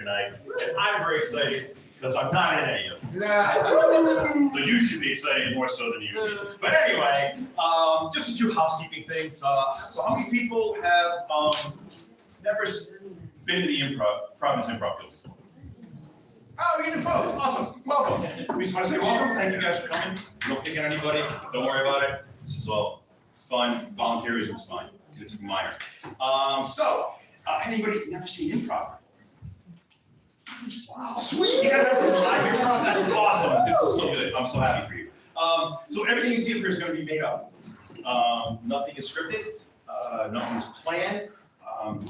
tonight, and I'm very excited because I'm not in any of them. Yeah. So you should be excited more so than you. But anyway, just a few housekeeping things. So how many people have never been to the Providence Improv building? Oh, we get new folks. Awesome. Welcome. We just want to say welcome. Thank you guys for coming. No picking anybody. Don't worry about it. This is all fun. Volunteerism is fine. It's minor. Anybody never seen improv? Wow. Sweet. You guys have seen live improv? That's awesome. This is so good. I'm so happy for you. So everything you see up here is going to be made up. Nothing is scripted. Nothing is planned.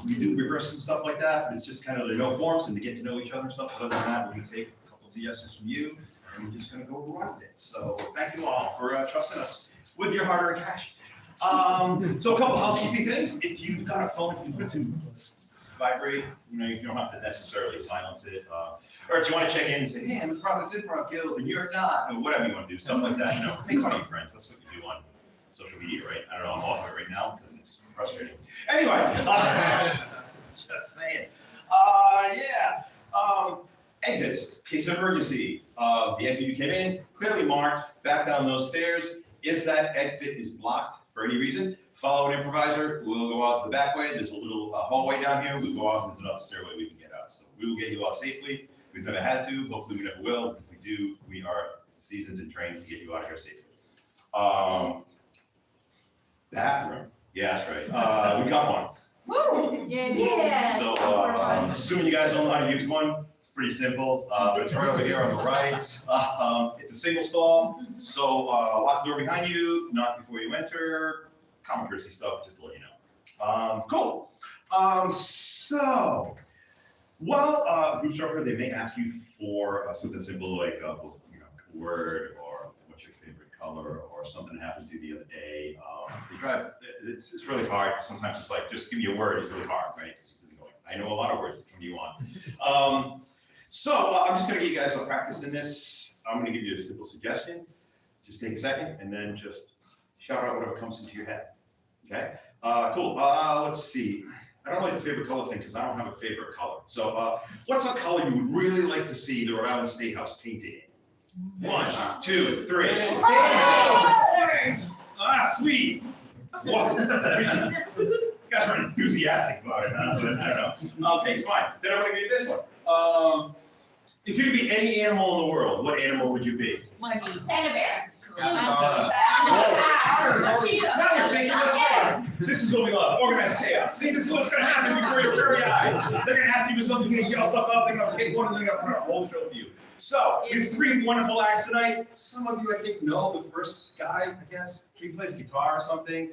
We do rehearse and stuff like that. It's just kind of the no forms and to get to know each other and stuff. Other than that, we're going to take a couple of suggestions from you, and we're just going to go run with it. So thank you all for trusting us with your hard-earned cash. So a couple of housekeeping things. If you've got a phone, if you put it to vibrate, you don't have to necessarily silence it. Or if you want to check in and say, hey, I'm in the Providence Improv Guild, and you're not, or whatever you want to do, stuff like that. Make fun of your friends. That's what you do on social media, right? I don't know, I'm off it right now because it's frustrating. Anyway, just saying. Exits, case of emergency. The exit you came in, clearly marked, back down those stairs. If that exit is blocked for any reason, follow an improviser. We'll go out the back way. There's a little hallway down here. We'll go out, there's another stairway we can get out. So we will get you out safely. We've never had to. Hopefully we never will. If we do, we are seasoned and trained to get you out of here safely. Bathroom. Yeah, that's right. We got one. Woo! Yeah. So assuming you guys don't know how to use one, it's pretty simple. But it's right over here on the right. It's a single stall. So lock the door behind you, knock before you enter. Common courtesy stuff, just to let you know. Cool. Group structure, they may ask you for something simple like word or what's your favorite color or something that happened to you the other day. It's really hard. Sometimes it's like, just give me a word. It's really hard, right? I know a lot of words. Which one do you want? I'm just going to get you guys some practice in this. I'm going to give you a simple suggestion. Just take a second and then just shout out whatever comes into your head. Okay? Cool. Let's see. I don't like the favorite color thing because I don't have a favorite color. So what's a color you would really like to see the Rhode Island State House painted in? 1, 2, 3. Sweet. Well, you guys are enthusiastic about it, huh? But I don't know. Okay, it's fine. Then I'm going to give you this one. If you could be any animal in the world, what animal would you be? Monkey. Panda bear. This is what we love, organized chaos. See, this is what's going to happen before your very eyes. They're going to ask you for something, you're going to yell stuff out, they're going to pick one, and they're going to put on a whole show for you. So, we have 3 wonderful acts tonight. Some of you, I think, know the first guy, I guess. He plays guitar or something.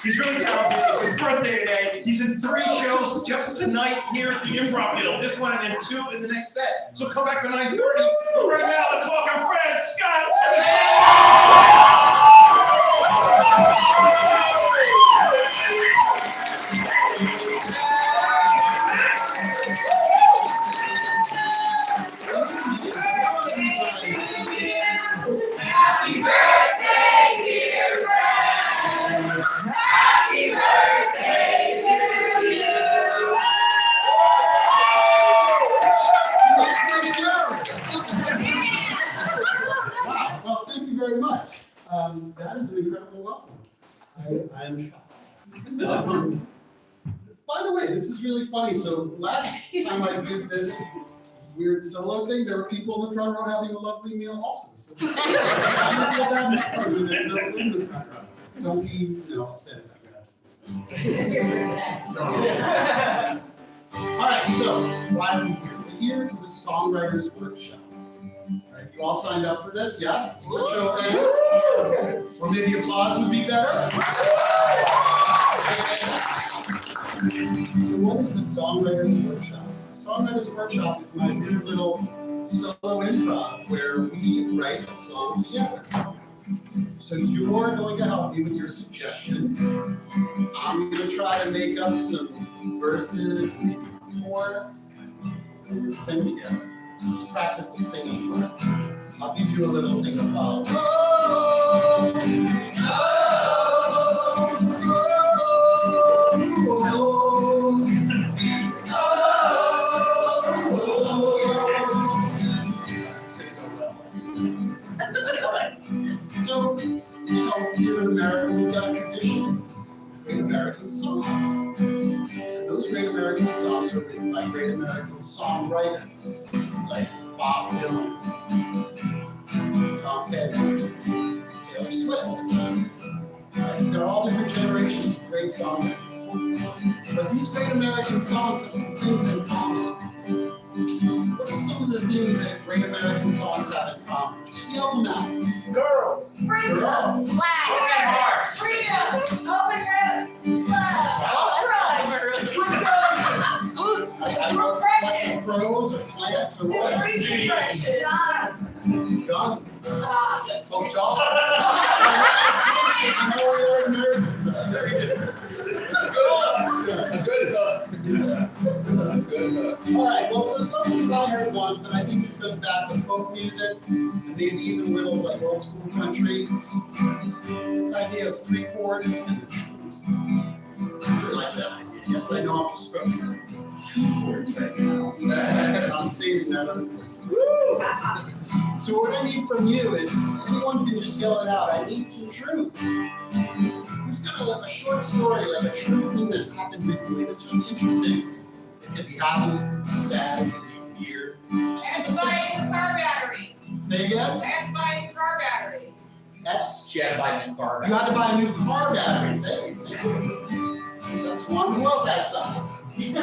He's really talented. It's his birthday today. He's in 3 shows just tonight here at the Improv Guild. This one and then 2 in the next set. So come back for 9:30. But right now, let's welcome Fred Scott. Happy birthday, dear friend. Happy birthday to you. Wow. Well, thank you very much. That is an incredible welcome. I'm shocked. By the way, this is really funny. So last time I did this weird solo thing, there were people in the front row having a lovely meal also. So I'm gonna feel bad next time when there's no food in the front row. Don't be, upset about that. All right, so we're here for the Songwriters Workshop. Right, you all signed up for this, yes? Show of hands. Or maybe applause would be better. So what is the Songwriters Workshop? The Songwriters Workshop is my new little solo improv where we write a song together. So you are going to help me with your suggestions. I'm going to try to make up some verses, maybe a chorus, and we'll sing together. Practice the singing part. I'll give you a little thing to follow. Oh, oh, oh, oh, oh. great American songwriters like Bob Dylan, Tom Petty, Taylor Swift. Right? They're all different generations of great songwriters. But these great American songs have some things in common. What are some of the things that great American songs have in common? Just yell them out. Girls. Freedom. Girls. Flag. Freedom. Open road. Love. Drugs. Boots. I don't know if it's like pros or plants or what. Free depression. Guns. Dogs. Oh, dogs. I know we're Americans. Very different. Good enough. Good enough. All right, well, so something I heard once, and I think this goes back to folk music, and maybe even a little like old school country. It's this idea of 3 chords and the truth. I really like that idea. Yes, I know I'm struggling 2 chords right now. I'm saving that other chord. So what I need from you is, anyone can just yell it out. I need some truth. Who's got a short story, like a true thing that's happened recently that's just interesting? It could be happy, sad, it could be weird. And to buy a new car battery. Say again? And to buy a new car battery. That's, She had to buy a new car. you had to buy a new car battery. Thank you. That's one. Who else has some? Here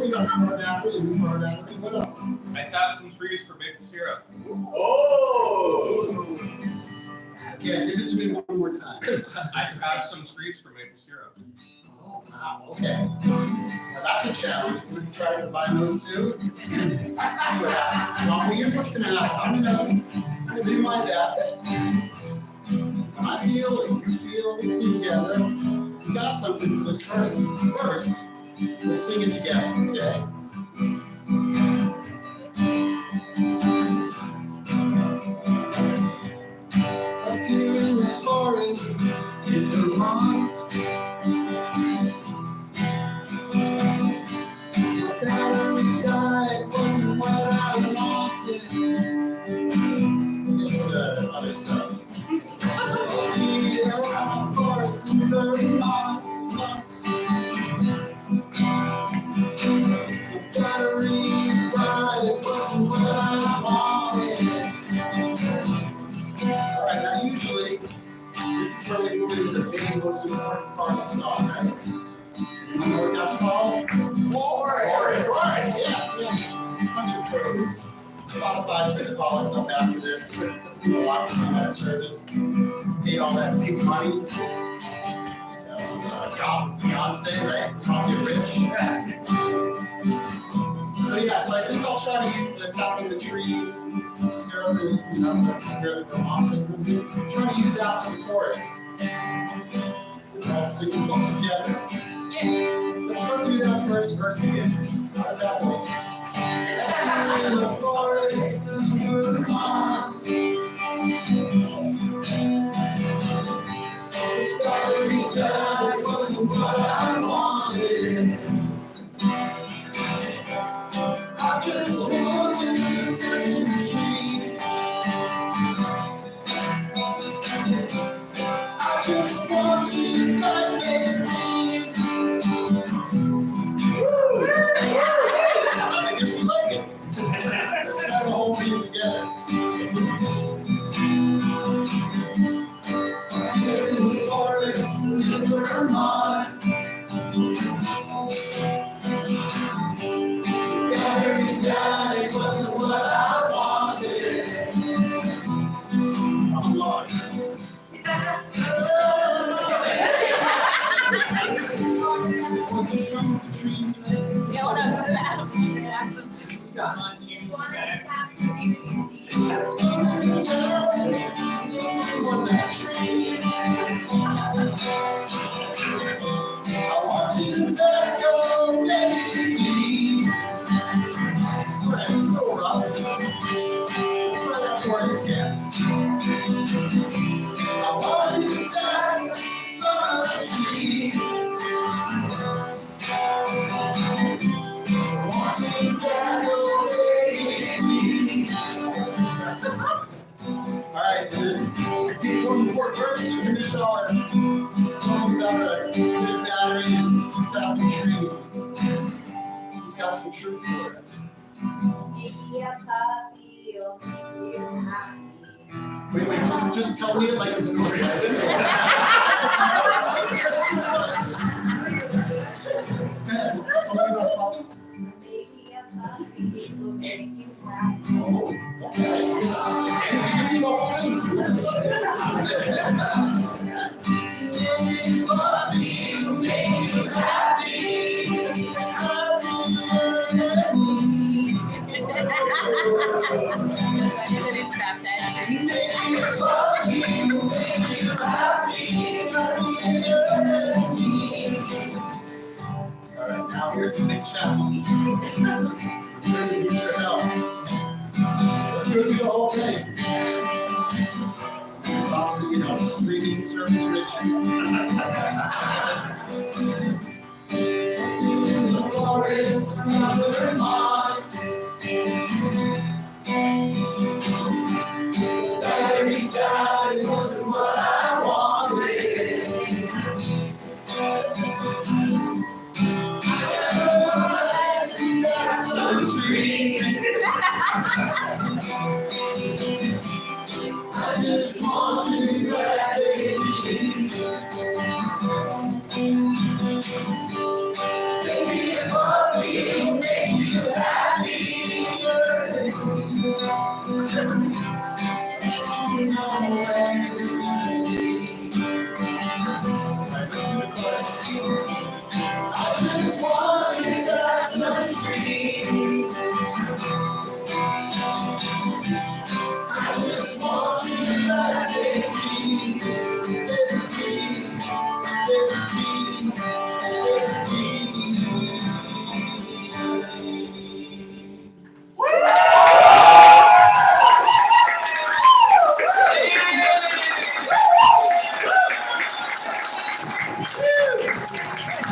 we got a car battery, a new car battery. What else? I tapped some trees for maple syrup. Oh! Yeah, give it to me one more time. I tapped some trees for maple syrup. Oh, wow, okay. Now that's a challenge. We're gonna try to combine those two. See what happens. So here's what's gonna happen. I'm gonna do my best. When I feel and you feel, we sing together. We got something for this first verse. We'll sing it together, okay? Up here in the forest, in Vermont. My battery died, wasn't what I wanted. Get to the other stuff. Up here in the forest, in Vermont. My battery died, it wasn't what I wanted. All right, now usually, this is where we move into the big, most important part of the song, right? Anyone know what that's called? Chorus. Chorus, yeah. Bunch of pros. Spotify's gonna call us up after this. We'll watch us on that service. Paid all that big money. Job with Beyonce, right? Probably rich. So yeah, so I think I'll try to use the tapping the trees. Sarah, you know, that's where the Vermont thing comes in. Try to use that for the chorus. We're all singing both together. Let's go through that first verse again. How did that go? In the forest, Vermont. The battery died, it wasn't what I wanted. I just want to touch the trees. I just want you to make peace. I just like it. Let's try the whole thing together. Here in the forest, in Vermont. Batteries died, it wasn't what I wanted. I'm lost. Wasn't the trees, man. Yeah, what up? Who's got it? Wanted to tap some trees. I want you to let go, please. Let's go, Rob. Let's try that chorus again. I want you to tap some of the trees. out some truth for us. Maybe a puppy will make you happy. Wait, just tell me it like a story. Tell me about a puppy. Maybe a puppy will make you happy. Oh, okay. Give me the whole thing. Maybe a puppy will make you happy. Alright, now here's the big challenge. We're gonna need your help. Let's go through the whole thing. It's off to, streaming service riches. In the forest of Vermont, every side wasn't what I wanted. Some trees. I just want you back, baby. Baby, a puppy will make you happy. I just want to touch those trees. I just want you back, baby.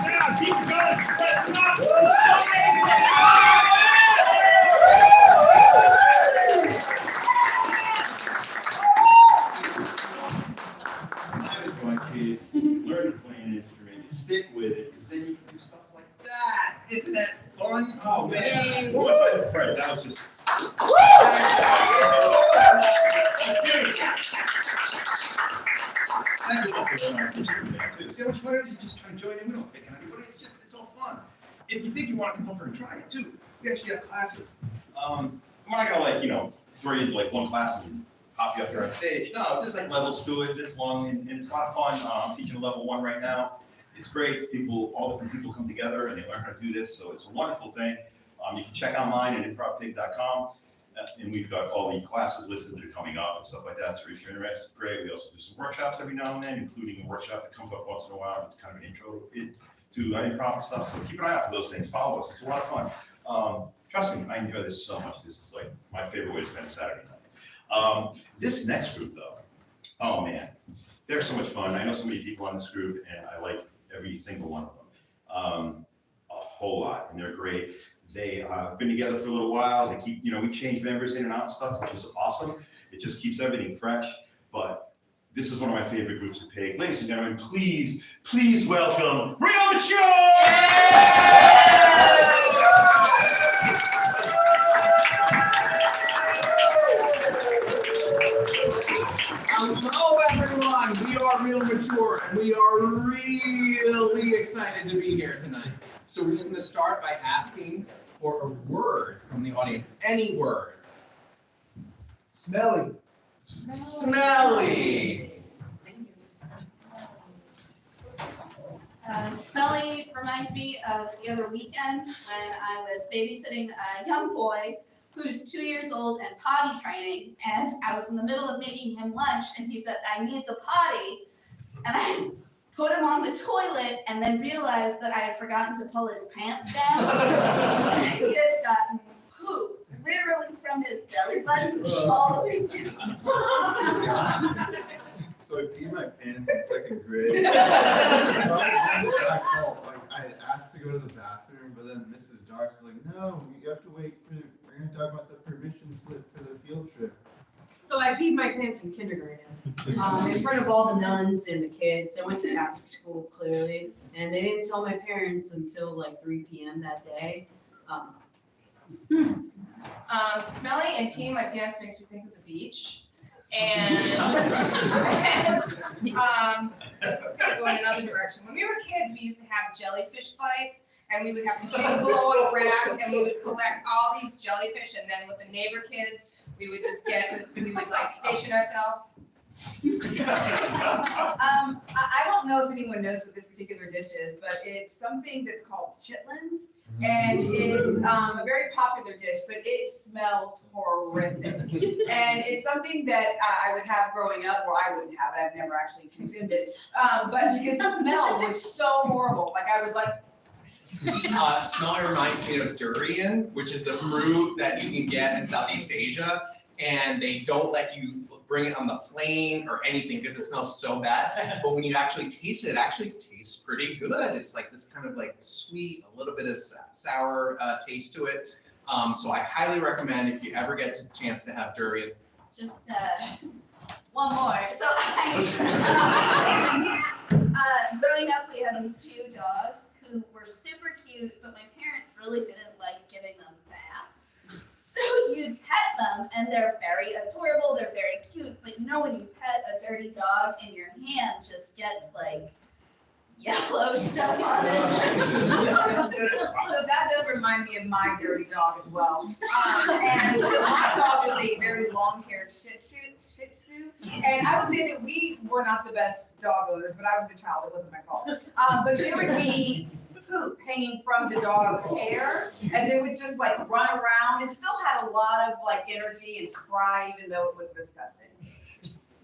Yeah, keep going. That's not I was my kids, learn to play an instrument, stick with it, because then you can do stuff like that. Isn't that fun? Oh, man. Yay. What was my friend? That was just. Thank you all for learning our instrument there, too. See how much fun it is? You just try to join in. We don't pick on anybody. It's all fun. If you think you want to come up here and try it, too, we actually have classes. I'm not going to, throw you into one class and pop you up here on stage. No, there's levels to it. It's long and it's a lot of fun. I'm teaching a level 1 right now. It's great. All different people come together and they learn how to do this. So it's a wonderful thing. You can check online at improvpig.com. And we've got all the classes listed that are coming up and stuff like that. So if you're interested, great. We also do some workshops every now and then, including a workshop that comes up once in a while. It's kind of an intro to improv and stuff. So keep an eye out for those things. Follow us. It's a lot of fun. Trust me, I enjoy this so much. This is my favorite way to spend a Saturday night. This next group, though, oh man, they're so much fun. I know so many people on this group, and I like every single one of them a whole lot, and they're great. They've been together for a little while. They keep, we change members in and out and stuff, which is awesome. It just keeps everything fresh. But this is one of my favorite groups of Pig. Ladies and gentlemen, please welcome Real Mature! Hello everyone, we are Real Mature and we are really excited to be here tonight. So we're just going to start by asking for a word from the audience. Any word. Smelly. Smelly. Smelly reminds me of the other weekend when I was babysitting a young boy who's 2 years old and potty training, and I was in the middle of making him lunch, and he said, "I need the potty," and I put him on the toilet, and then realized that I had forgotten to pull his pants down. He had gotten poop, literally from his belly button all the way down. So I peed my pants in 2nd grade. I thought it wasn't my fault. I had asked to go to the bathroom, but then Mrs. Darks was like, "No, you have to wait for. We're gonna talk about the permission slip for the field trip." So I peed my pants in kindergarten, in front of all the nuns and the kids. I went to Catholic school, clearly, and they didn't tell my parents until 3 p.m. that day. Smelling and peeing my pants makes me think of the beach. And this is gonna go in another direction. When we were kids, we used to have jellyfish fights, and we would have these big blow-up racks, and we would collect all these jellyfish, and then with the neighbor kids, we would like station ourselves. I don't know if anyone knows what this particular dish is, but it's something that's called chitlins. And it's a very popular dish, but it smells horrific. And it's something that I would have growing up, or I wouldn't have it, I've never actually consumed it. But because the smell was so horrible, like I was like, Smell reminds me of durian, which is a fruit that you can get in Southeast Asia, and they don't let you bring it on the plane or anything because it smells so bad. But when you actually taste it, it actually tastes pretty good. It's like this kind of like sweet, a little bit of sour taste to it. So I highly recommend if you ever get a chance to have durian. Just one more. So growing up, we had these two dogs who were super cute, but my parents really didn't like giving them baths. So you'd pet them, and they're very adorable, they're very cute, but you know when you pet a dirty dog and your hand just gets like yellow stuff on it. so that does remind me of my dirty dog as well. And my dog was a very long-haired Shih Tzu. And I would say that we were not the best dog owners, but I was a child, it wasn't my fault. But there would be poop hanging from the dog's hair, and they would just like run around. It still had a lot of like energy and spry, even though it was disgusting.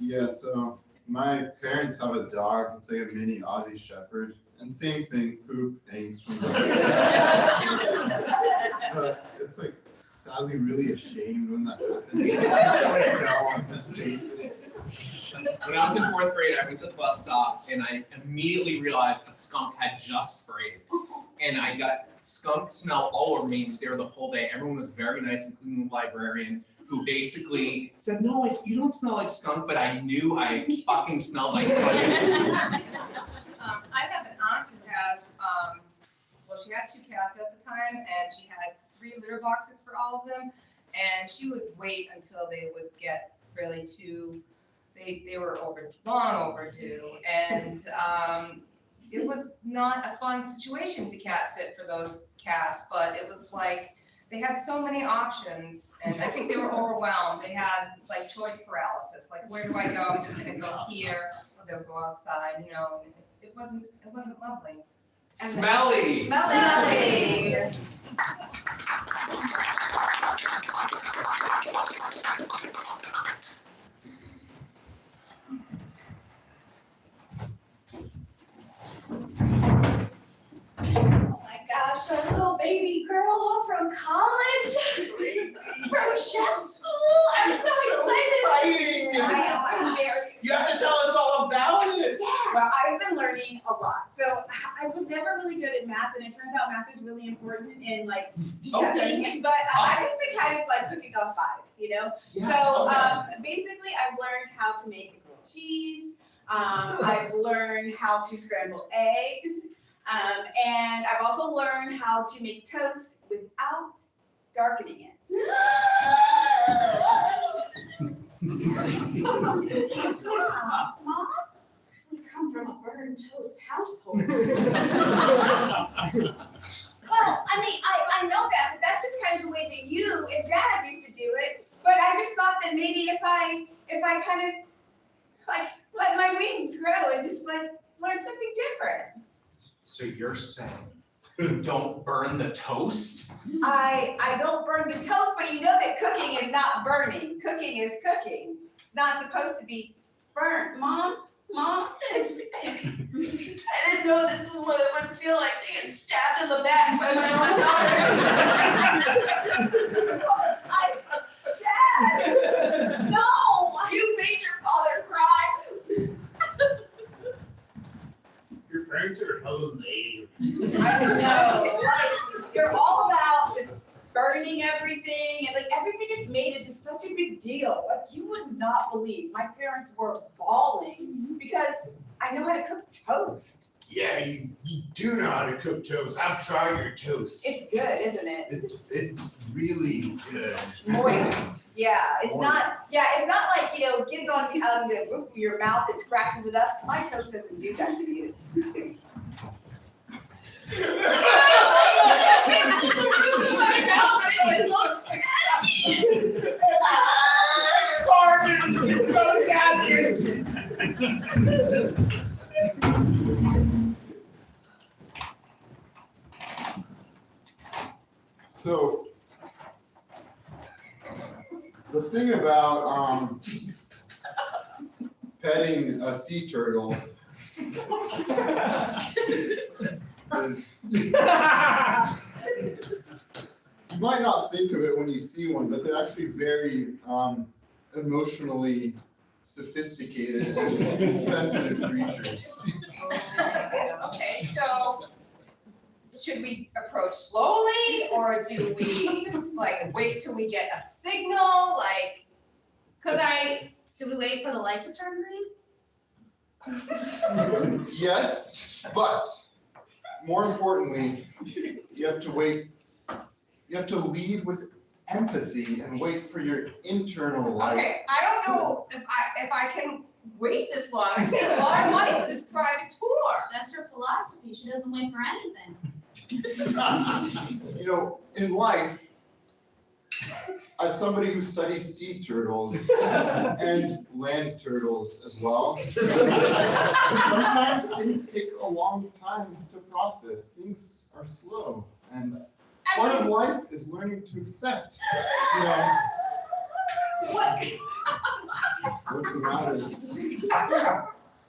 Yeah, so my parents have a dog. It's like a mini Aussie Shepherd, and same thing, poop hangs from the. But it's like sadly really ashamed when that happens. When I was in 4th grade, I went to the bus stop and I immediately realized a skunk had just sprayed. And I got skunk smell all over me. It was there the whole day. Everyone was very nice, including the librarian, who basically said, no, like, you don't smell like skunk, but I knew I fucking smelled like skunk. I have an aunt who has, well, she had 2 cats at the time, and she had 3 litter boxes for all of them, and she would wait until they would get really they were long overdue, and it was not a fun situation to cat sit for those cats, but it was like, they had so many options, and I think they were overwhelmed. They had like choice paralysis, like where do I go? I'm just gonna go here, or they'll go outside, you know. It wasn't lovely. Smelly! Smelly! Oh my gosh, a little baby girl from college, from chef school. I'm so excited. Exciting! I know, I'm very. You have to tell us all about it. Well, I've been learning a lot. So I was never really good at math, and it turns out math is really important in like chefing. But I've just been kind of like cooking on 5s, you know? So basically I've learned how to make grilled cheese. I've learned how to scramble eggs. And I've also learned how to make toast without darkening it. Mom? We come from a burned toast household. Well, I mean, I know that, but that's just kind of the way that you and Dad used to do it. But I just thought that maybe if I kind of like let my wings grow and just like learn something different. So you're saying don't burn the toast? I don't burn the toast, but you know that cooking is not burning. Cooking is cooking. It's not supposed to be burnt. Mom, I didn't know this is what it would feel like to get stabbed in the back by my own daughter. Dad, no. You made your father cry. Your parents are hella lame. I know. Like, you're all about just burning everything, and like everything is made into such a big deal. Like you would not believe. My parents were bawling because I know how to cook toast. Yeah, you do know how to cook toast. I've tried your toast. It's good, isn't it? It's really good. Moist. Yeah, it's not like, it gets on the roof of your mouth and scratches it up. My toast doesn't do that to you. So the thing about petting a sea turtle is you might not think of it when you see one, but they're actually very emotionally sophisticated and sensitive creatures. Okay, so should we approach slowly or do we like wait till we get a signal? Like, Do we wait for the light to turn green? Yes, but more importantly, you have to wait. You have to lead with empathy and wait for your internal light. okay, I don't know if I can wait this long. I paid a lot of money for this private tour. That's her philosophy. She doesn't wait for anything. You know, in life, as somebody who studies sea turtles and land turtles as well, sometimes things take a long time to process. Things are slow, and part of life is learning to accept. You know, what's the matter?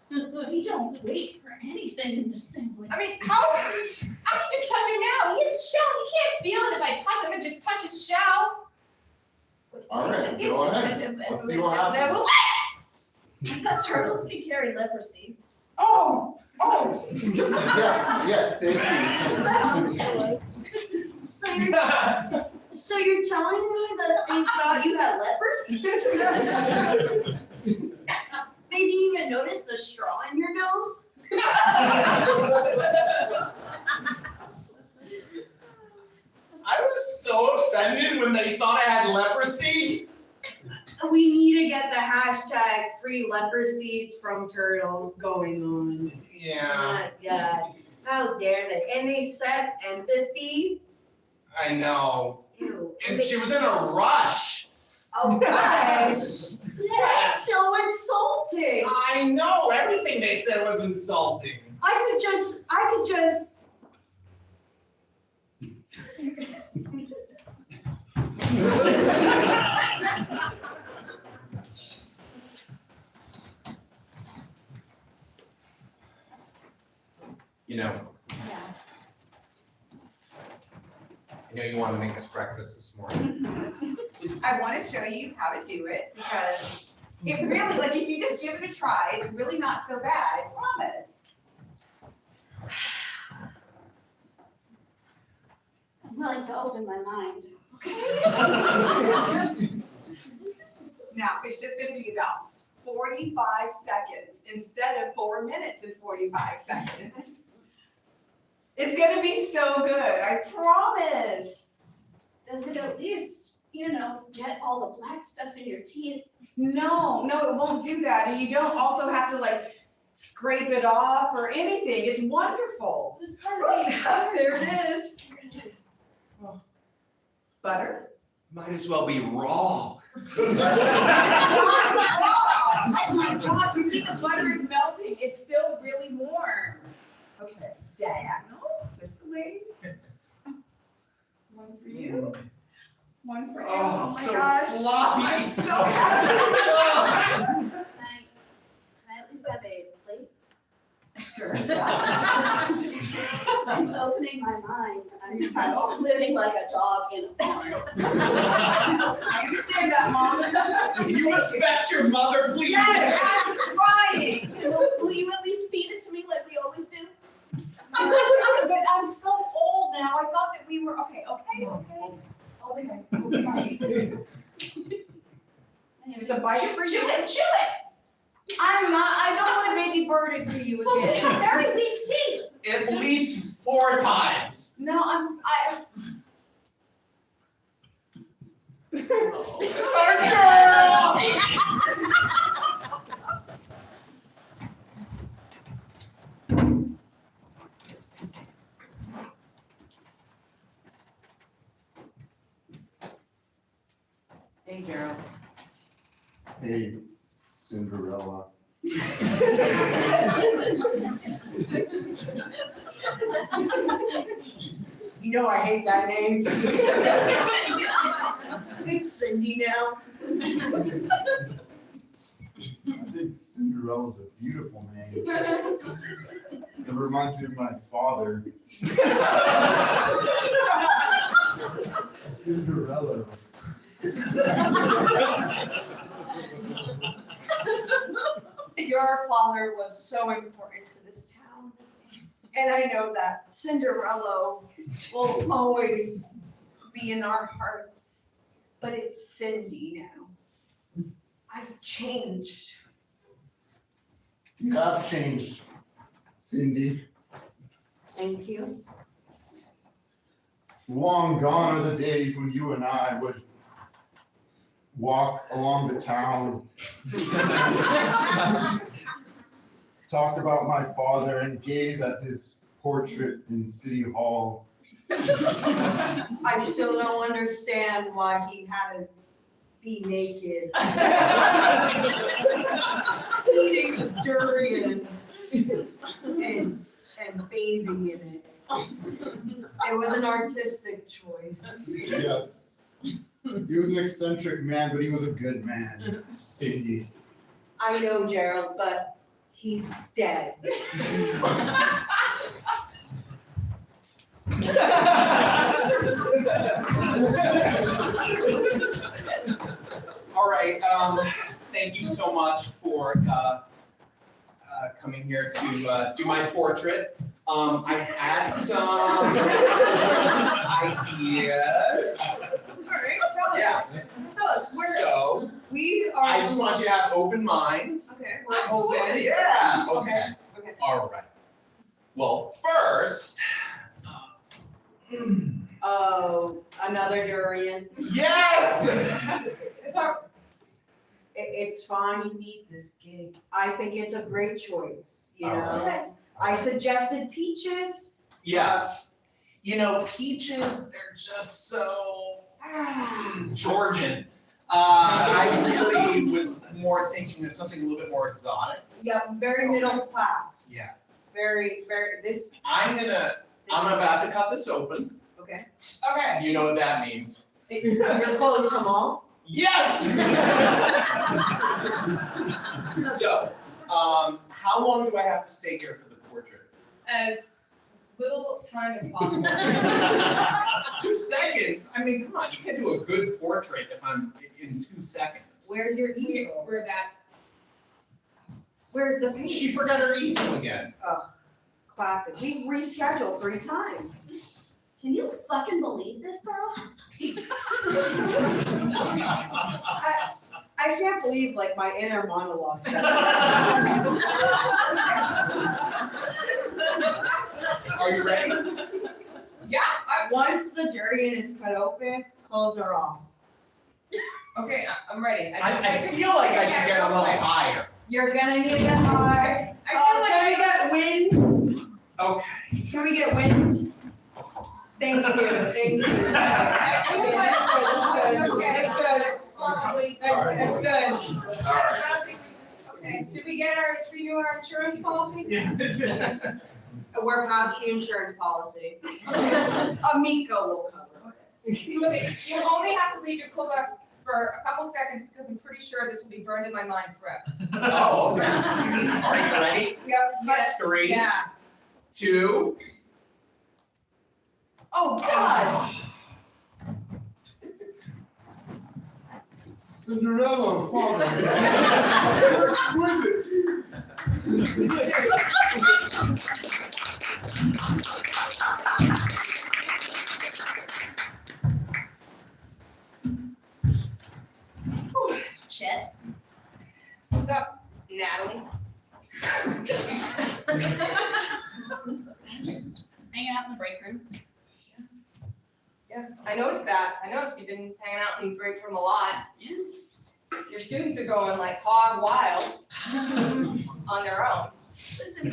We don't wait for anything in this family. I mean, how I can just touch him now. He has a shell. He can't feel it if I touch him and just touch his shell. All right, go ahead. Let's see what happens. I thought turtles can carry leprosy. Oh. Yes, thank Is that on the pillows? So you're telling me that they thought you had leprosy? They didn't even notice the straw in your nose? I was so offended when they thought I had leprosy. We need to get the hashtag free leprosy from turtles going on. Yeah, My God, how dare they? And they said empathy. I know. Ew. And she was in a rush. Oh gosh. That's so insulting. I know, everything they said was insulting. I could just. You know, I know you want to make us breakfast this morning. I want to show you how to do it because it really, like, if you just give it a try, it's really not so bad, I promise. I'm willing to open my mind. Now, it's just gonna be about 45 seconds instead of 4 minutes and 45 seconds. It's gonna be so good, I promise. Does it at least, get all the black stuff in your teeth? No, it won't do that. And you don't also have to like scrape it off or anything. It's wonderful. It's part of the experience. There it is. Here it is. Butter. Might as well be raw. Oh my gosh, you see the butter is melting. It's still really warm. Okay, diagonal, just the way. One for you. One for you. Oh, Oh it's my so gosh. floppy. I'm so happy. Can I at least have a plate? Sure. I'm opening my mind. I'm living like a dog in a barn. I understand that, Mom. Can you respect your mother, please? Yes, I'm trying. Will you at least feed it to me like we always do? But I'm so old now. I thought that we were okay. Okay. Just a bite for Chew you. it, chew it! I I don't want to baby bird it to you Well, we again. have very weak teeth. At least 4 times. No, It's our girl! Hey, Gerald. Hey, Cinderella. You know I hate that name. It's Cindy now. I think Cinderella's a beautiful name. It reminds me of my father. Cinderella. Your father was so important to this town. And I know that Cinderella will always be in our hearts. But it's Cindy now. I've changed. You have changed, Cindy. Thank you. Long gone are the days when you and I would walk along the town, talk about my father and gaze at his portrait in City Hall. I still don't understand why he had to be naked. Eating a durian and bathing in it. It was an artistic choice. Yes. He was an eccentric man, but he was a good man, Cindy. I know, Gerald, but he's dead. All right, thank you so much for coming here to do my portrait. I had some ideas. All right, tell us. Yeah. Tell us, So, we are. I just want you to have open minds. Okay. Open, yeah, okay. Okay. All right. Well, first, Oh, another durian. yes! It's our, It's fine. we need this gig. I think it's a great choice, you All know. right. I suggested peaches. Yeah. You know, peaches, they're just so Georgian. I really was more thinking of something a little bit more exotic. Yep, very middle class. Yeah. Very, this, I'm about to cut this open. okay. Okay. You know what that means. Your clothes come off. Yes! So, how long do I have to stay here for the portrait? As little time as possible. 2 seconds? I mean, come on, you can't do a good portrait if I'm in 2 seconds. Where's your easel? We're that. Where's the paint? She forgot her easel again. Ugh, classic. We've rescheduled 3 times. Can you fucking believe this, girl? I can't believe like my inner monologue. Are you ready? Yeah. Once the durian is cut open, clothes are off. Okay, I'm ready. I feel like I should get a little higher. You're gonna need to get high. I feel like Can we get wind? Okay. Can we get wind? Thank you, thank you. Okay, that's good, that's good. Probably. That's good. All right. Okay, did we do our insurance policy? Yeah. We're past the insurance policy. Amico will cover it. You only have to leave your clothes off for a couple seconds because I'm pretty sure this will be burned in my mind forever. Oh, okay. Are you ready? Yep, but, 3, Yeah. 2. oh God. Cinderella, father. You're exquisite. Chet. What's up, Natalie? Just hanging out in the break room. Yeah, I noticed that. I noticed you've been hanging out in the break room a lot. Yeah. Your students are going like hog wild on their own. Listen,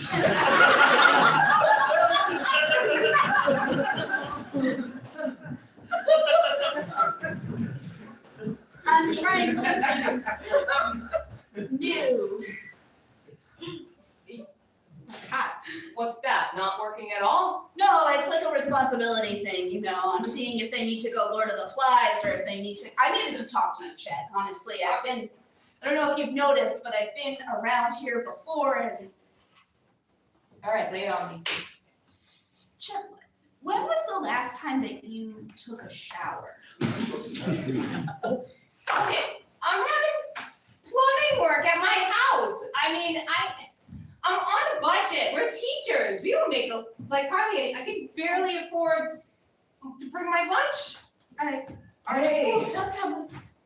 I'm trying something new. What's that? Not working at all? No, it's like a responsibility thing, you know. I'm seeing if they need to go Lord of the Flies or if they need to. I needed to talk to you, Chet, honestly. I don't know if you've noticed, but I've been around here before and. All right, lay it on me. Chet, when was the last time that you took a shower? Okay, I'm having plumbing work at my house. I mean, I'm on a budget. We're teachers. We don't make hardly any. I can barely afford to bring my lunch. Our school does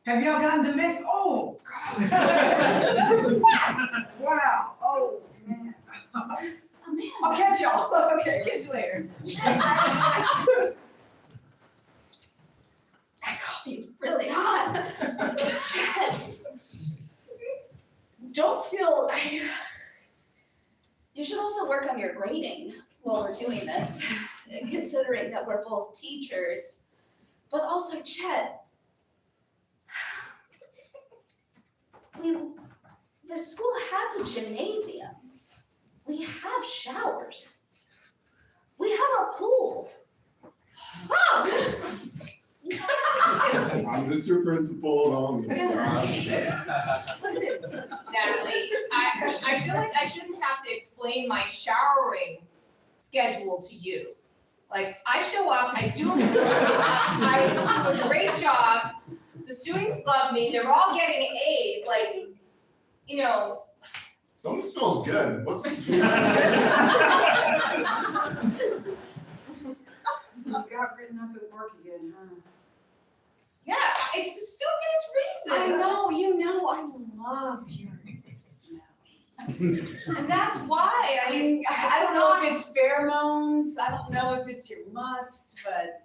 Have y'all gotten the mix? Oh, God. Wow, oh, man. Oh, man. I'll catch y'all. Okay, catch you later. That coffee is really hot. Chet, don't feel. You should also work on your grading while we're doing this, considering that we're both teachers. But also, Chet, the school has a gymnasium. We have showers. We have a pool. Oh! I'm just your principal and all means. Listen, Natalie, I feel like I shouldn't have to explain my showering schedule to you. Like, I show up, I do a great job, the students love me, they're all getting A's, like, you know. Someone smells good. What's So you got written up at work again, huh? Yeah, it's the stupidest reason. I know, I love hearing this smell. And that's why I mean, I don't know if it's pheromones, I don't know if it's your must, but.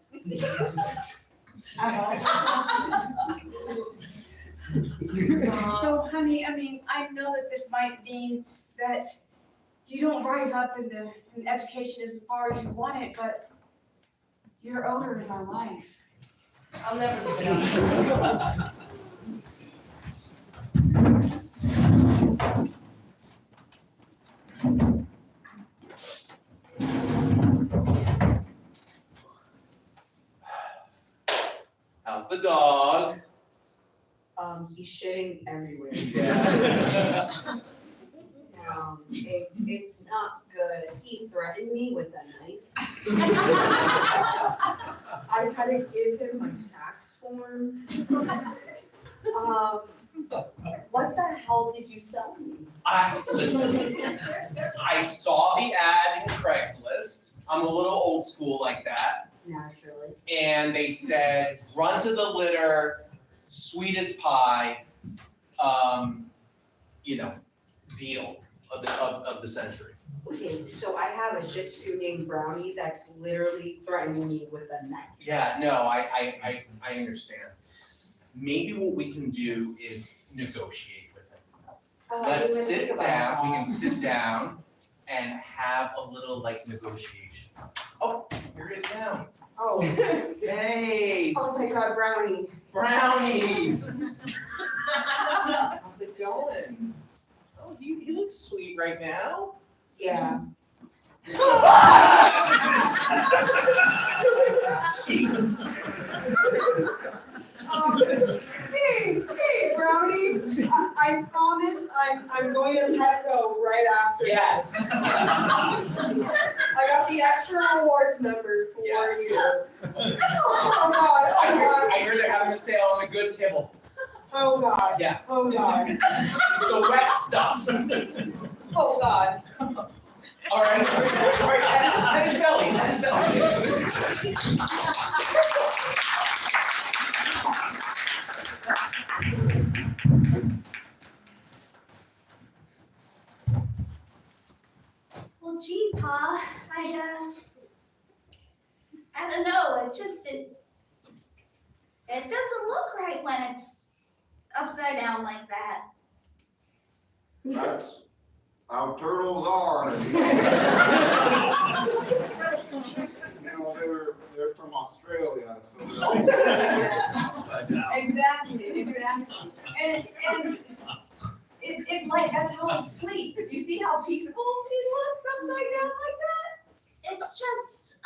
So, honey, I mean, I know that this might mean that you don't rise up in education as far as you want it, but your odor is our life. I'll never give it up. How's the dog? He's shitting everywhere. Yeah. It's not good. He threatened me with a knife. I had to give him my tax forms. What the hell did you sell me? Listen, I saw the ad in Craigslist. I'm a little old school like that. Naturally. And they said, run to the litter, sweet as pie, deal of the century. Okay, so I have a Shih Tzu named Brownie that's literally threatening me with a knife. Yeah, no, I understand. Maybe what we can do is negotiate with him. Let's sit down, we can sit down and have a little negotiation. Oh, here it is now. Oh. Hey, Oh my God, Brownie. Brownie. How's it going? Oh, he looks sweet right now. Yeah. Jesus. Hey, Brownie. I promise I'm going to pet go right after. Yes. I got the extra rewards member for Yes. you. Oh God, I hear they're having a sale on the good kibble. oh God. Yeah. Oh God. Just the wet stuff. Oh God. All right, that is belly. It doesn't look right when it's upside down like that. That's how turtles are. They're from Australia, so they're all Exactly. And it like, that's how it sleeps. You see how peaceful it looks upside down like that? It's just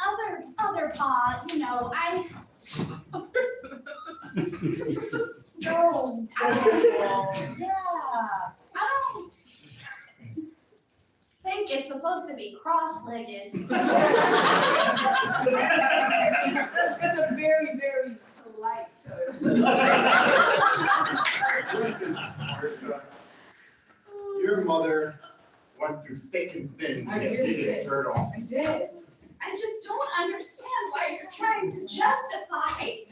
other paw, you know, So, yeah. I don't think it's supposed to be cross-legged. It's a very, very polite turtle. Listen, Marsha, your mother went through thick and thin to I get did. this turtle. I did. I just don't understand why you're trying to justify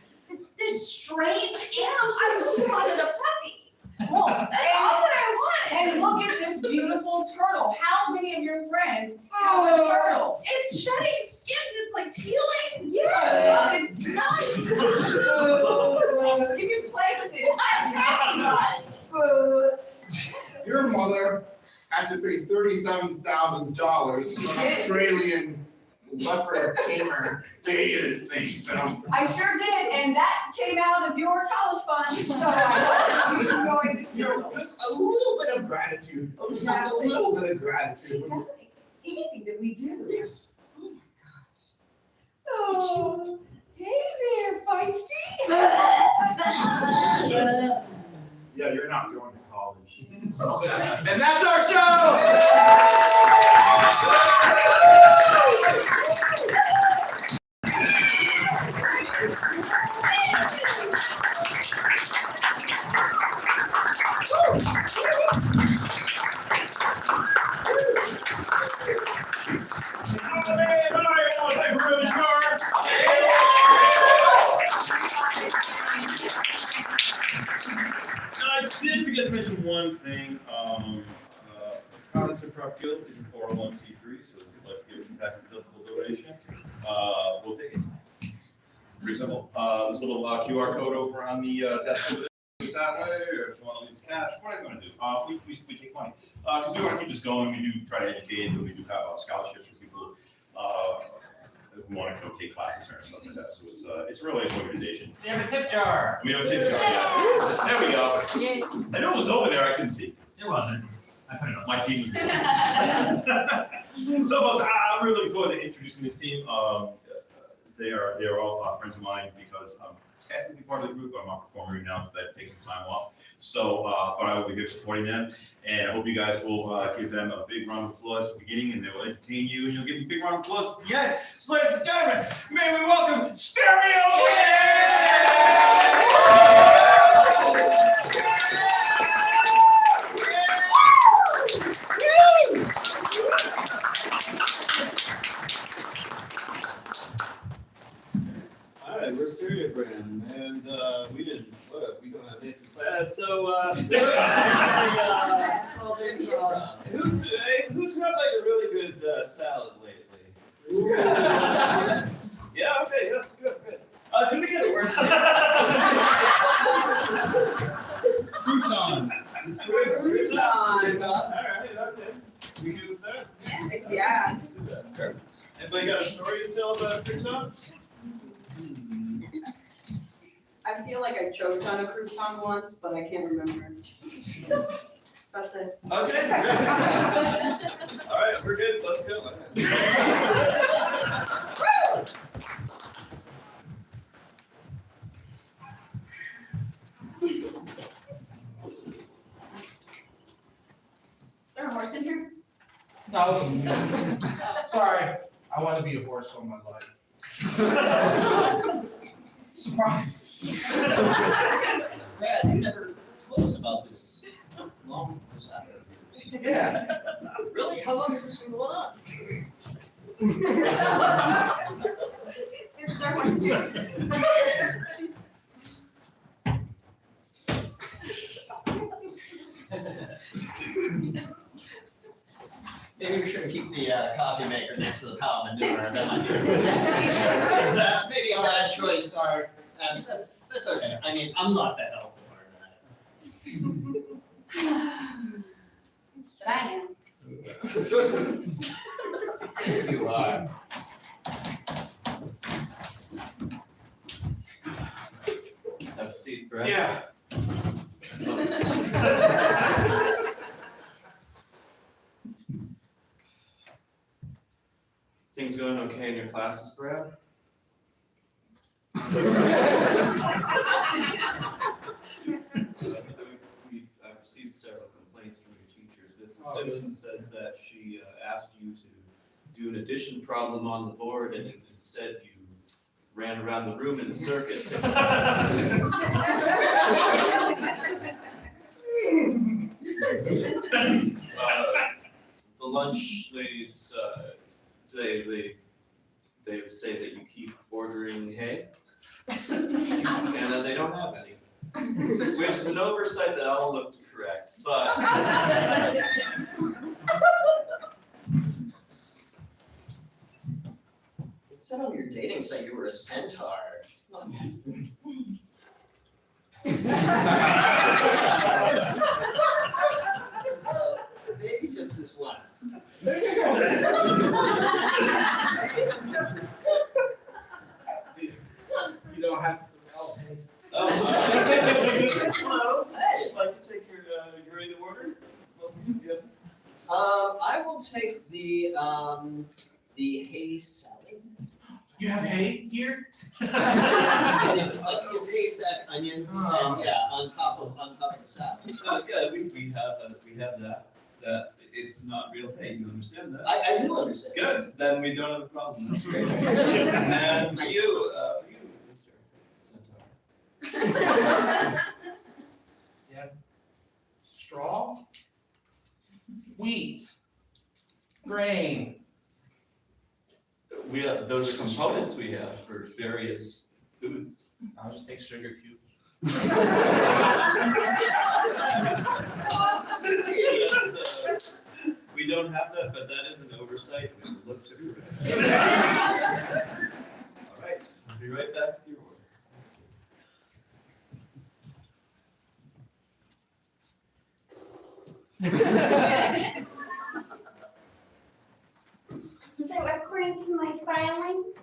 this strange animal. I just wanted a puppy. Well, That's all that I wanted. and look at this beautiful turtle. How many of your friends have a turtle? It's shedding skin. It's like peeling. Yeah, it's nice. You can play with it. Your mother had to pay $37,000 to an Australian leopard tamer to get this thing, so. I sure did, and that came out of your college fund, so I hope you enjoyed this turtle. Just a little bit of gratitude, just a little bit of gratitude. That's anything that we do. Yes. Oh, hey there, Feisty. Yeah, you're not going to college. And that's our show! I did forget to mention one thing. Providence Improv Guild is a 401c3, so if you'd like to give us a tax deductible donation, we'll take it. Pretty simple. This little QR code over on the desk over there, do it that way, or if someone needs cash, whatever you want to do. We take money. Because we want to keep this going. We do try to educate, and we do have scholarships for people who want to come take classes or something like that. So it's really an organization. They have a tip jar. We have a tip jar, yes. There we go. I know it was over there, I couldn't see. It wasn't. I put it on. My team was doing it. So folks, I'm really looking forward to introducing this team. They are all friends of mine because I'm technically part of the group, but I'm not performing right now because I have to take some time off. So, but I will be here supporting them, and I hope you guys will give them a big round of applause at the beginning, and they will entertain you, and you'll give them a big round of applause at the end. So, ladies and gentlemen, may we welcome Hi, we're Stereogram, and we don't have anything bad, so, who's had like a really good salad lately? Yeah, okay, that's good. Can we get a word? Crouton. Crouton. All right, okay. We good with that? Yeah. Anybody got a story to tell about croutons? I feel like I choked on a crouton once, but I can't remember. That's it. Okay. All right, we're good. Let's go. Is there a horse in here? No. Sorry, I want to be a horse all my life. Surprise. Brad, you never told us about this long Saturday. Yeah. Really? How long has this been going on? Is there a horse in here? Maybe we shouldn't keep the coffee maker next to the pile of manure. That might be maybe a bad choice, Art. That's okay. I mean, I'm not that health department. But I am. You are. Have a seat, Brett. Yeah. Things going okay in your classes, Brad? I've received several complaints from your teachers. Mrs. Simpson says that she asked you to do an addition problem on the board, and instead you ran around the room in a circus. The lunch, they say that you keep ordering hay, and that they don't have any. Which is an oversight that I'll look to correct, but. It said on your dating site you were a centaur. Maybe just this once. You don't have to spell it. Hello, hey, I'd like to take your in order. Yes. I will take the hay salad. You have hay here? And it's like it's haystack onions and yeah, on top of the salad. Yeah, we have that. It's not real hay. You understand that? I do understand. Good. Then we don't have a problem. That's great. And for you, Mr. Centaur. Yeah. Straw? Wheat? Grain? We have those components we have for various foods. I'll just take sugar cubes. Yes, we don't have that, but that is an oversight. We will look to do it. All right, I'll be right back with your order. So according to my filings,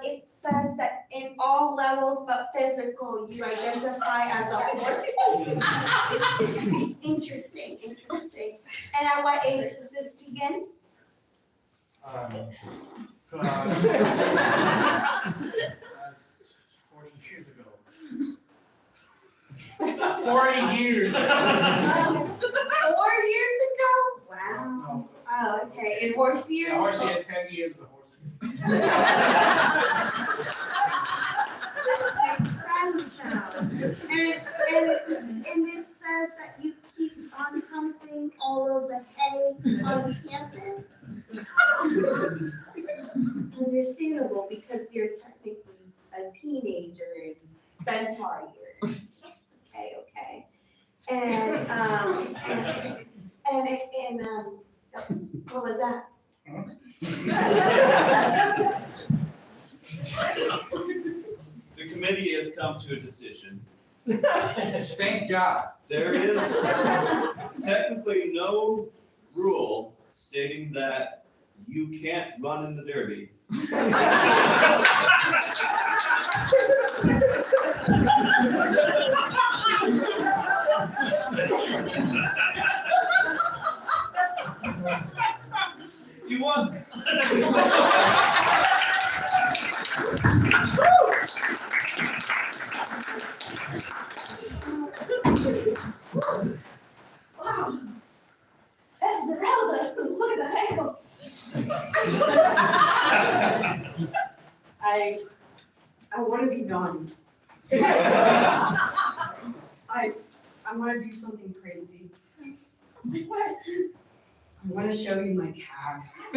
it says that in all levels but physical, you identify as a horse. Interesting. And at what age does this begin? That's 40 years ago. 40 years ago. 4 years ago? Wow. Oh, okay. In horse years? The horse has 10 years of the horse. Makes sense now. And it says that you keep on humping all of the hay on campus. Understandable, because you're technically a teenager in centaur years. Okay. And what was that? The committee has come to a decision. Thank God. There is technically no rule stating that you can't run in the derby. You won. Wow. Esmeralda, look at the hell. I want to be naughty. I want to do something crazy. What? I want to show you my calves.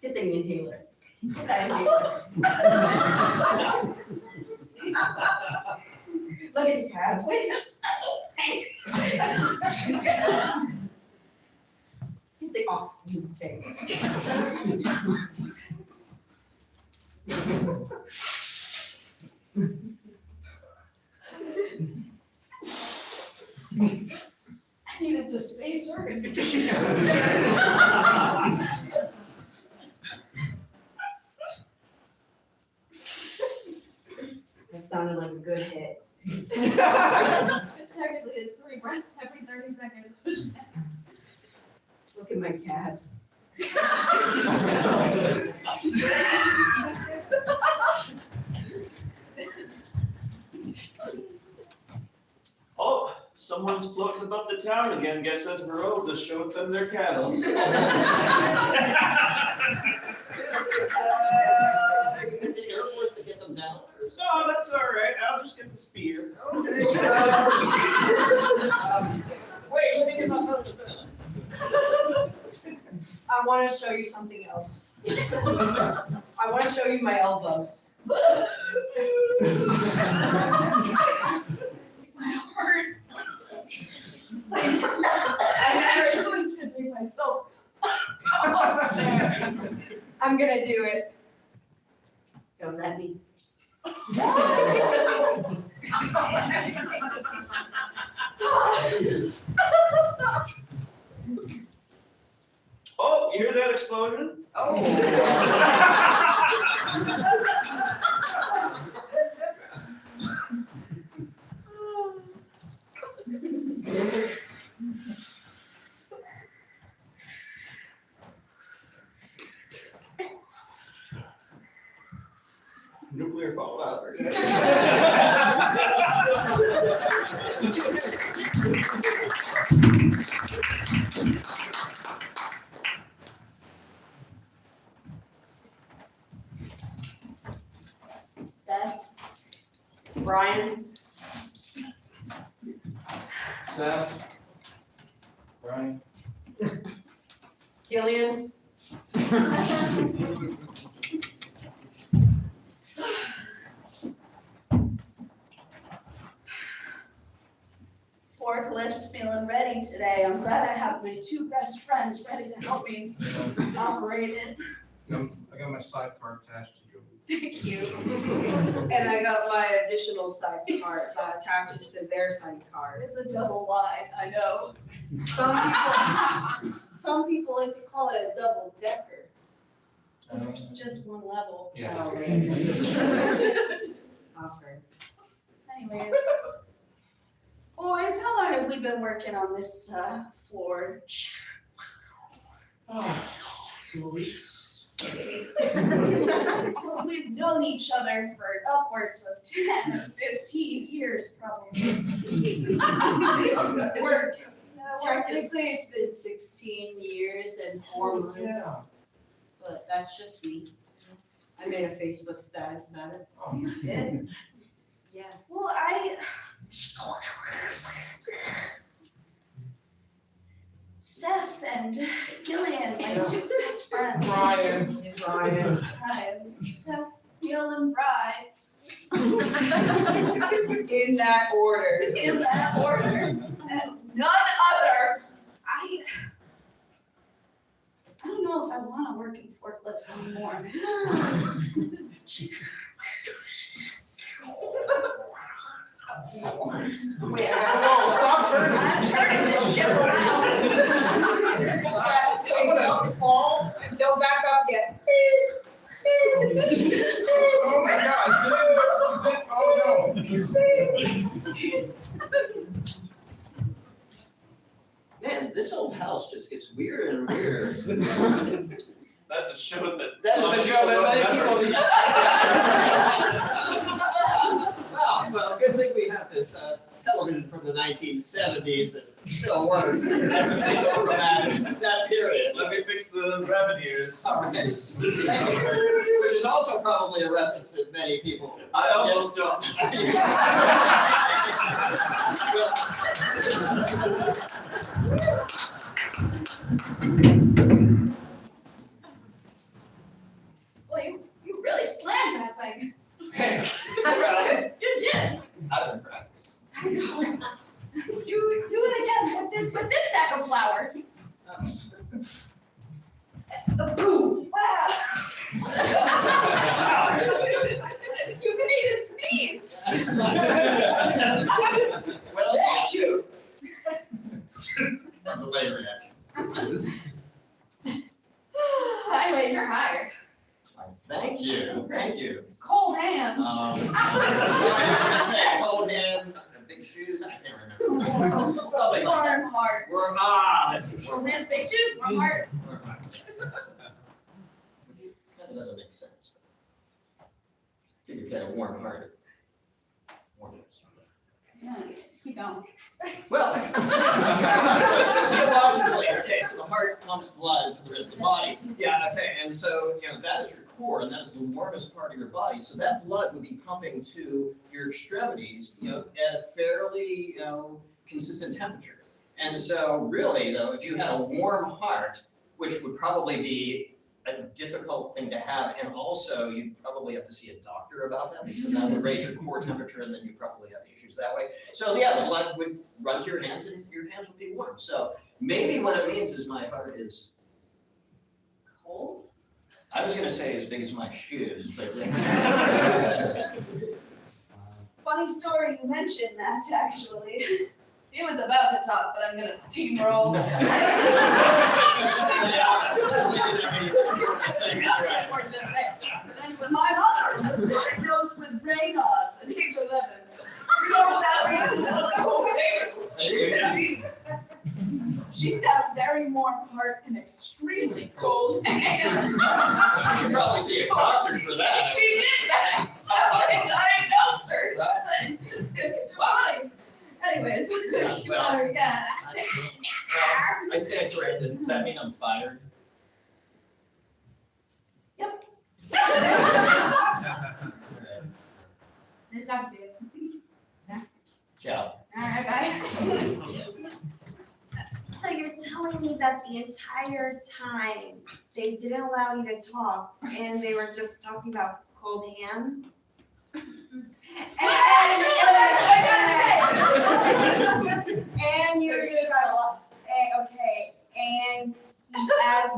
Get the inhaler. Get that inhaler. Look at the calves. Get the oxygen tank. sounded like a good hit. Technically, it's 3 breaths every 30 seconds, which is Look at my calves. Oh, someone's floating above the town again. Guess Esmeralda showed them their cattle. You at the airport to get them down or something? No, that's all right. I'll just get the spear. Wait, let me get my phone to film. I want to show you something else. I want to show you my elbows. my heart. I'm actually tipping myself. I'm gonna do it. Don't let me. Oh, you hear that explosion? Nuclear fallout. Seth, Brian, Seth. Brian. Gillian, forklifts feeling ready today. I'm glad I have my 2 best friends ready to help me operate it. I got my sidecar attached to you. Thank you. and I got my additional sidecar that attaches to their sidecar. It's a double wide, I know. Some people like to call it a double decker. There's just one level. Yeah. Oh, right. Awkward. Anyways. Boys, how long have we been working on this floor? 2 weeks. We've known each other for upwards of 10 or 15 years, probably. It's work. Technically, it's been 16 years and 4 months. Yeah. But that's just me. I made a Facebook status about it. Oh, You did? Yeah. Well, Seth and Gillian, my 2 best friends. Brian. Brian. Brian. Seth, Gil, and Bri. In that order. In that order. And none other. I don't know if I want to work in forklifts anymore. Wait, Whoa, stop turning. I'm turning this ship around. I'm gonna fall. Don't back up yet. Oh my gosh. Oh no. Man, this old house just gets weirder and weirder. That's a show that. That is a show that many people. Wow, well, good thing we have this television from the 1970s that still works. That's a signal from that period. Let me fix the rabbit ears. Okay. Thank you. Which is also probably a reference that many people. I almost don't. Well, you really slammed that thing. Hey, You did. I've been practicing. Do it again with this sack of flour. Boom! Wow. You can even sneeze. Well, that's you. The later reaction. Anyways, you're hired. Thank you, thank you. Cold hands. I was gonna say cold hands and big shoes, I can't remember. Something. Warm heart. That's. Warm hands, big shoes, warm heart. Warm heart. That doesn't make sense. I figure if you had a warm heart. Warm hands. Yeah, keep going. Well, physiologically, okay, so the heart pumps blood to the rest of the body. Yeah, okay, and so, that is your core, and that is the warmest part of your body. So that blood would be pumping to your extremities, at a fairly, consistent temperature. And so really, though, if you had a warm heart, which would probably be a difficult thing to have, and also you'd probably have to see a doctor about that, because that would raise your core temperature, and then you probably have issues that way. So yeah, the blood would run to your hands, and your hands would be warm. So maybe what it means is my heart is Cold? I was gonna say as big as my shoes, but. Funny story you mentioned that, actually. He was about to talk, but I'm gonna steamroll. But then when my mother was diagnosed with Raynaud's at age 11, you know what that means? She's got a very warm heart and extremely cold hands. You should probably see a doctor for that. She did that, so I diagnosed her. It's fine. Anyways, yeah. I stand corrected. Does that mean I'm fired? Yep. Nice talking to you. Ciao. Alright, bye. So you're telling me that the entire time they didn't allow you to talk and they were just talking about cold hands? And you're just, okay, and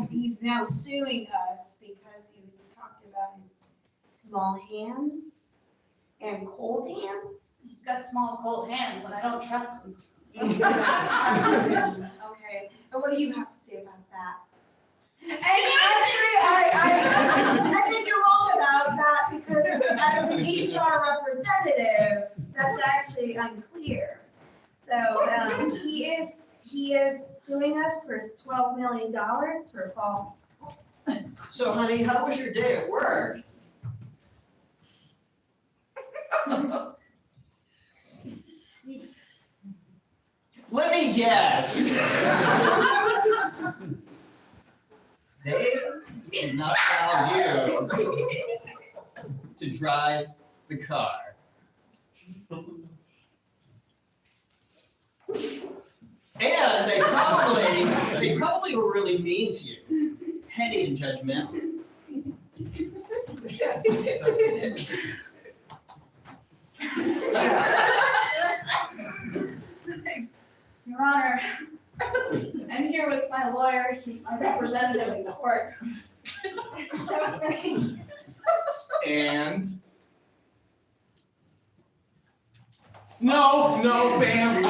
he's now suing us because you talked about his small hands and cold hands? He's got small, cold hands, and I don't trust him. Okay, but what do you have to say about that? And actually, I think you're wrong about that because as an HR representative, that's actually unclear. So he is suing us for $12 million for false. So honey, how was your day at work? Let me guess. They did not allow you to drive the car. And they probably were really mean to you, petty and judgmental. Your Honor, I'm here with my lawyer. He's my representative in court. And? No, bam.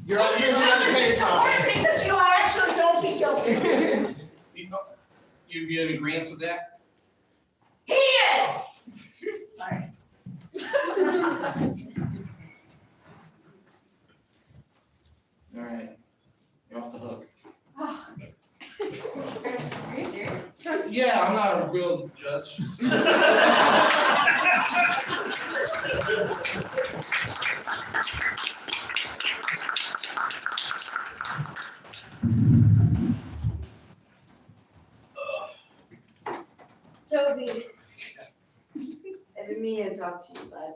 You're on here's another case on. Because you actually don't plead guilty. You in agreement with that? He is! Sorry. All right, you're off the hook. Oh. Are you serious? Yeah, I'm not a real judge. Toby, I've been meaning to talk to you, bud.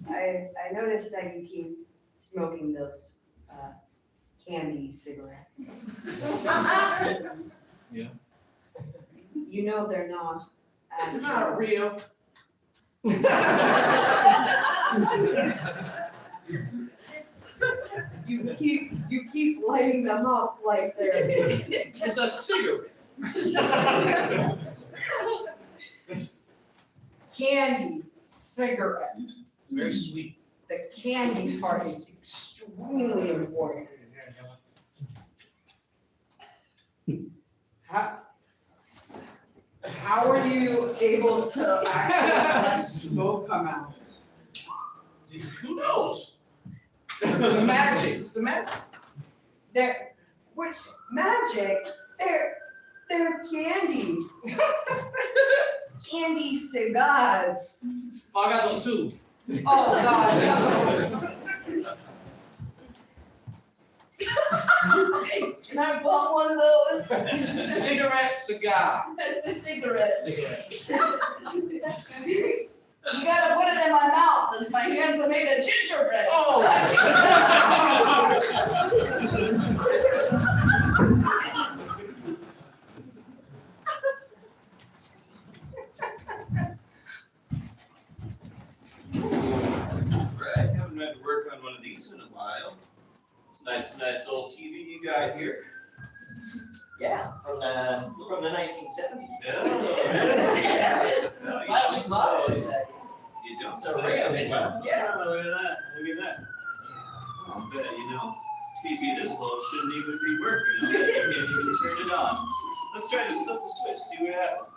I noticed that you keep smoking those candy cigarettes. Yeah. You know they're not. They're not real. You keep lighting them up like they're. It's a cigarette. Candy. cigarette. It's very sweet. The candy part is extremely important. How are you able to actually let smoke come out? Who knows? The magic, it's the magic. What magic? They're candy. Candy cigars. Oh, I got those too. Oh, God. Can I bum one of those? Cigarette, cigar. It's a cigarette. You gotta put it in my mouth, as my hands are made of gingerbread. Oh. Right, haven't had to work on one of these in a while. It's nice old TV you got here. Yeah, from the 1970s. Yeah. No, you Classic don't model. say. It's You don't It's a say. radio video. Yeah, look at that, look at that. I bet, TV this low shouldn't even be working, you can't even turn it on. Let's try to flip the switch, see what happens.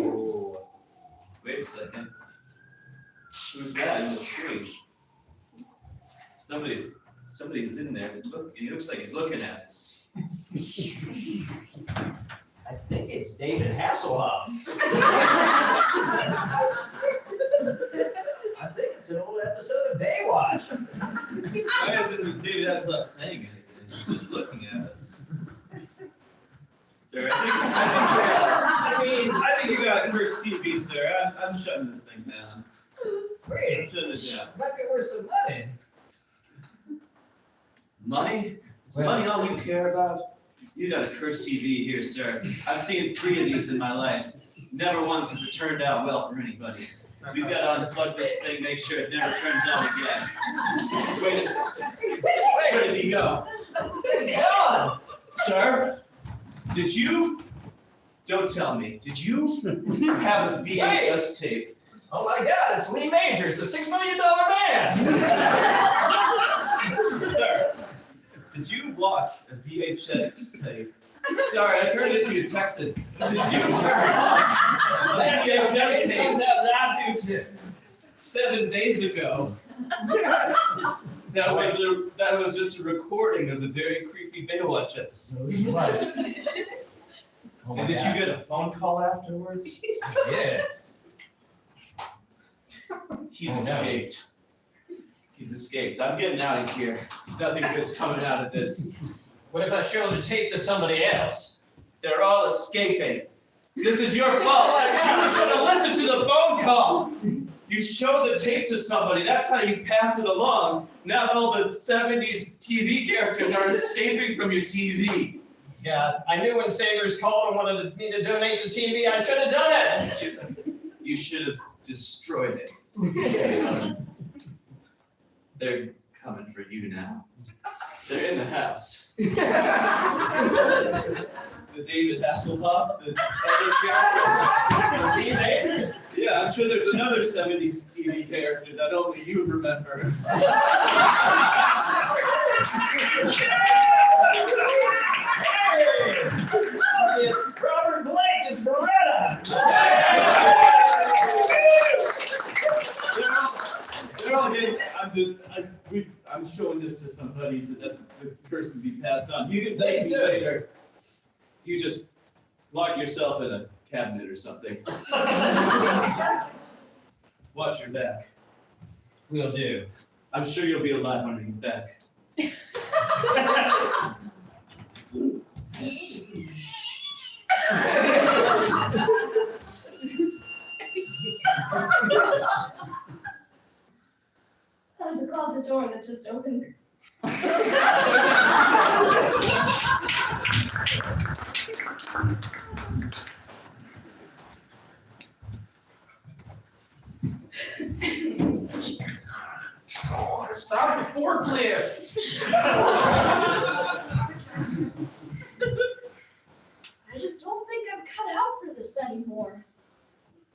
Oh, wait a second. Who's that in the screen? Somebody's in there. Look, he looks like he's looking at us. I think it's David Hasselhoff. I think it's an old episode of Baywatch. Why isn't David Hasselhoff saying anything? He's just looking at us. Sir, I think you got a cursed TV, sir. I'm shutting this thing down. I'm Wait, shutting it down. might be worth some money. Money? Is money all you care about? You got a cursed TV here, sir. I've seen 3 of these in my life. Never once has it turned out well for anybody. We've got to unplug this thing, make sure it never turns on again. Where did he go? John! Sir? Did you? Don't tell me. Did you have a VHS tape? Oh my God, it's Lee Majors, the $6 million man! Sir, did you watch a VHS tape? Sorry, I turned it into a Texan. Did you watch a VHS tape That do too. 7 days ago? That was just a recording of a very creepy Baywatch episode. It was. Oh And did you get a phone call afterwards? Yeah. He's Oh, no. escaped. He's escaped. I'm getting out of here. Nothing good's coming out of this. What if I showed the tape to somebody else? They're all escaping. This is your fault. You should have listened to the phone call. You show the tape to somebody. That's how you pass it along. Now all the 70s TV characters are escaping from your TV. Yeah, I knew when Savers called and wanted me to donate the TV, I should have done it. You should have destroyed it. They're coming for you now. They're in the house. The David Hasselhoff, the other character. Yeah, I'm sure there's another 70s TV character that only you remember. Hey! It's Robert Blake, it's Beretta! They're all good. I'm showing this to somebody so that the person can be passed on. You can thank me later. You just lock yourself in a cabinet or something. Watch your back. Will do. I'm sure you'll be alive on your back. That was a closet door that just opened. Stop the forklift! I just don't think I'm cut out for this anymore.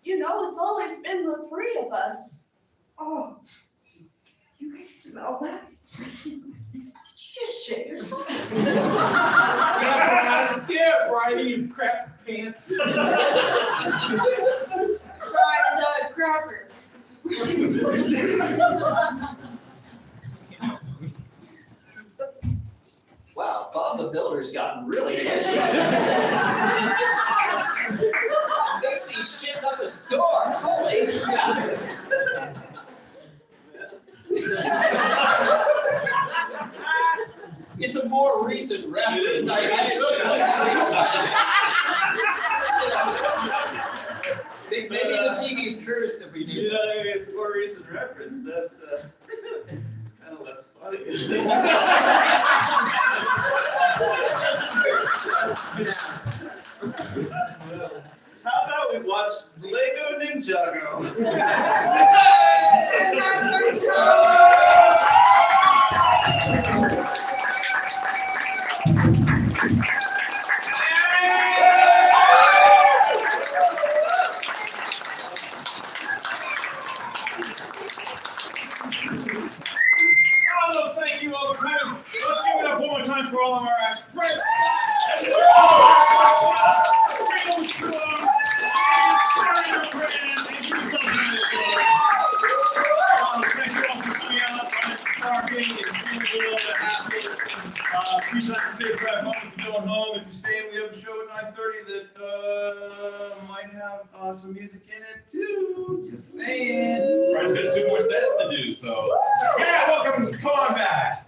you know, it's always been the three of us. Oh, you guys smell that? Did you just shit yourself? Yeah, Brian, you crap pants. Try the crapper. Wow, Bob the Builder's gotten really edgy. Thinks he's shitting up a store. Holy cow. It's a more recent reference. Maybe the TV's cursed if we do. You know, it's a more recent reference. That's it's kind of less funny. How about we watch Lego Ninjago? That's our show! Oh, thank you all for coming. Let's give it up one more time for all of our friends. Please like to say drive home if you're going home. If you're staying, we have a show at 9:30 that might have some music in it too. Just saying. Fred's got 2 more sets to do, so yeah, welcome. Come on back.